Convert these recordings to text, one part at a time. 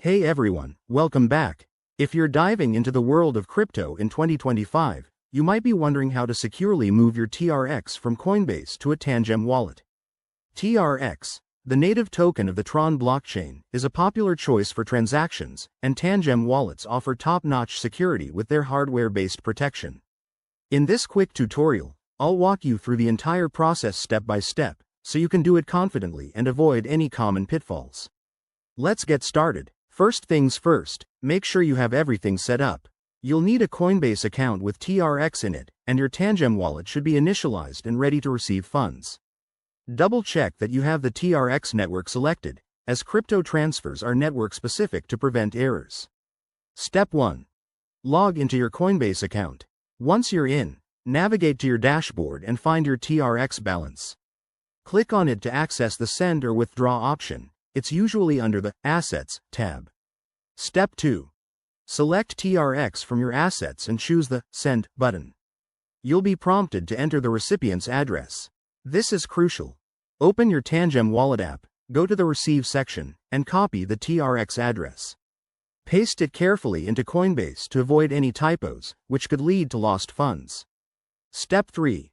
Hey everyone, welcome back. If you're diving into the world of crypto in 2025, you might be wondering how to securely move your TRX from Coinbase to a Tangem wallet. TRX, the native token of the Tron blockchain, is a popular choice for transactions, and Tangem wallets offer top-notch security with their hardware-based protection. In this quick tutorial, I'll walk you through the entire process step by step, so you can do it confidently and avoid any common pitfalls. Let's get started. First things first, make sure you have everything set up. You'll need a Coinbase account with TRX in it, and your Tangem wallet should be initialized and ready to receive funds. Double-check that you have the TRX network selected, as crypto transfers are network-specific to prevent errors. Step 1. Log into your Coinbase account. Once you're in, navigate to your dashboard and find your TRX balance. Click on it to access the Send or Withdraw option. It's usually under the Assets tab. Step 2. Select TRX from your assets and choose the Send button. You'll be prompted to enter the recipient's address. This is crucial. Open your Tangem Wallet app, go to the Receive section, and copy the TRX address. Paste it carefully into Coinbase to avoid any typos, which could lead to lost funds. Step 3.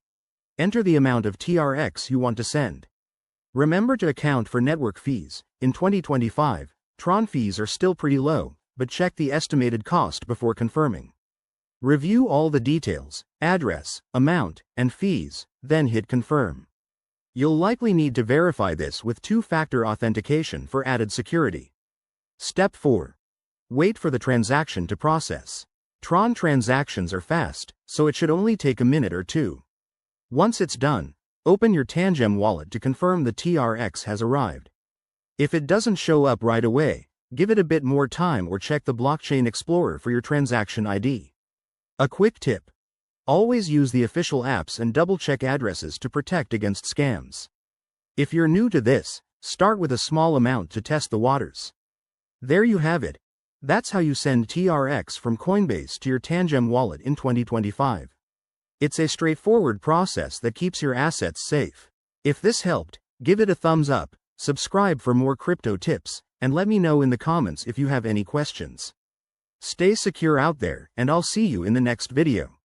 Enter the amount of TRX you want to send. Remember to account for network fees. In 2025, Tron fees are still pretty low, but check the estimated cost before confirming. Review all the details, address, amount, and fees, then hit confirm. You'll likely need to verify this with two-factor authentication for added security. Step 4. Wait for the transaction to process. Tron transactions are fast, so it should only take a minute or two. Once it's done, open your Tangem wallet to confirm the TRX has arrived. If it doesn't show up right away, give it a bit more time or check the Blockchain Explorer for your transaction ID. A quick tip. Always use the official apps and double-check addresses to protect against scams. If you're new to this, start with a small amount to test the waters. There you have it. That's how you send TRX from Coinbase to your Tangem wallet in 2025. It's a straightforward process that keeps your assets safe. If this helped, give it a thumbs up, subscribe for more crypto tips, and let me know in the comments if you have any questions. Stay secure out there, and I'll see you in the next video.